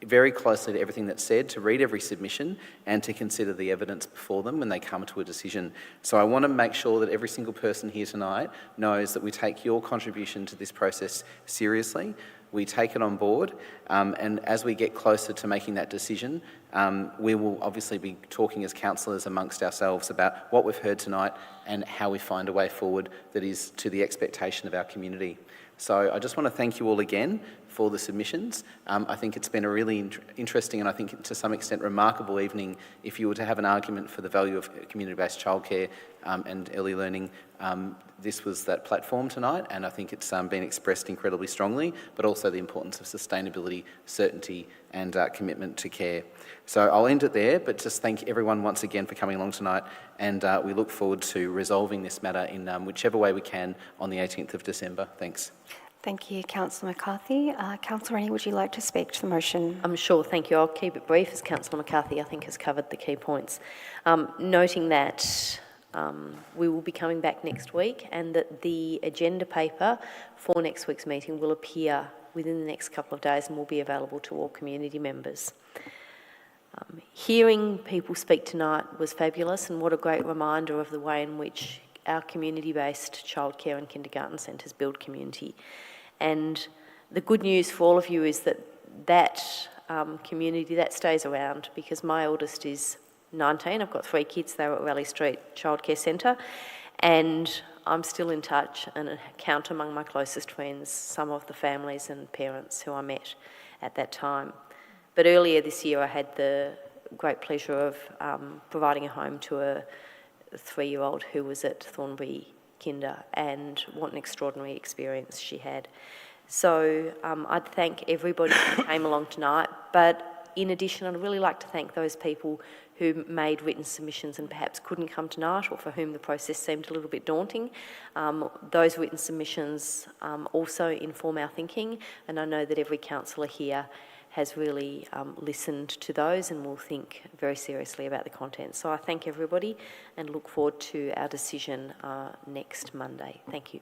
Speaker 16: very closely to everything that's said, to read every submission and to consider the evidence before them when they come to a decision. So I want to make sure that every single person here tonight knows that we take your contribution to this process seriously. We take it on board, and as we get closer to making that decision, we will obviously be talking as councillors amongst ourselves about what we've heard tonight and how we find a way forward that is to the expectation of our community. So I just want to thank you all again for the submissions. I think it's been a really interesting and I think to some extent remarkable evening. If you were to have an argument for the value of community-based childcare and early learning, this was that platform tonight, and I think it's been expressed incredibly strongly, but also the importance of sustainability, certainty and commitment to care. So I'll end it there, but just thank everyone once again for coming along tonight, and we look forward to resolving this matter in whichever way we can on the 18th of December. Thanks.
Speaker 1: Thank you, Councillor McCarthy. Councillor Rennie, would you like to speak to the motion?
Speaker 18: I'm sure, thank you. I'll keep it brief, as Councillor McCarthy, I think, has covered the key points. Noting that we will be coming back next week and that the agenda paper for next week's meeting will appear within the next couple of days and will be available to all community members. Hearing people speak tonight was fabulous, and what a great reminder of the way in which our community-based childcare and kindergarten centres build community. And the good news for all of you is that community, that stays around, because my eldest is 19. I've got 3 kids. They're at Raleigh Street Childcare Centre, and I'm still in touch and count among my closest friends some of the families and parents who I met at that time. But earlier this year I had the great pleasure of providing a home to a 3-year-old who was at Thornbury Kinder, and what an extraordinary experience she had. So I'd thank everybody who came along tonight, but in addition I'd really like to thank those people who made written submissions and perhaps couldn't come tonight, or for whom the process seemed a little bit daunting. Those written submissions also inform our thinking, and I know that every councillor here has really listened to those and will think very seriously about the content. So I thank everybody and look forward to our decision next Monday. Thank you.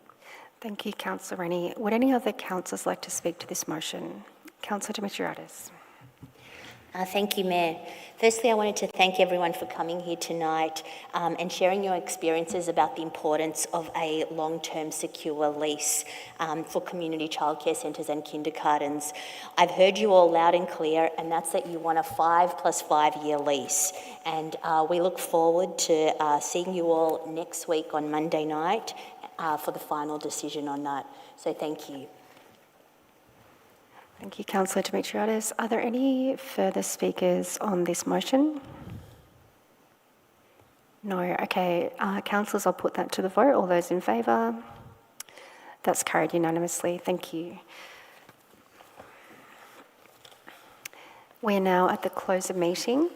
Speaker 1: Thank you, Councillor Rennie. Would any other councillors like to speak to this motion? Councillor Dimitriadis.
Speaker 11: Thank you, Mayor. Firstly, I wanted to thank everyone for coming here tonight and sharing your experiences about the importance of a long-term secure lease for community childcare centres and kindergartens. I've heard you all loud and clear, and that's that you want a 5 + 5 year lease. And we look forward to seeing you all next week on Monday night for the final decision on that. So thank you.
Speaker 1: Thank you, Councillor Dimitriadis. Are there any further speakers on this motion? No. Okay. Councillors, I'll put that to the vote. All those in favour? That's carried unanimously. Thank you. We're now at the close of meeting.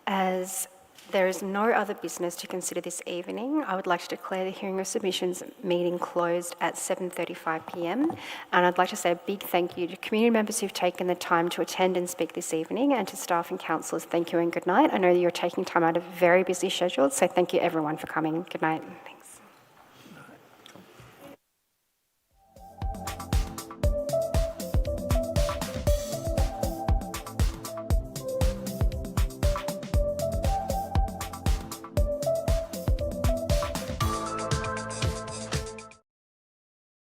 Speaker 1: As there is no other business to consider this evening, I would like to declare the hearing of submissions meeting closed at 7:35 p.m. And I'd like to say a big thank you to community members who've taken the time to attend and speak this evening, and to staff and councillors, thank you and good night. I know that you're taking time out of very busy schedules, so thank you everyone for coming. Good night.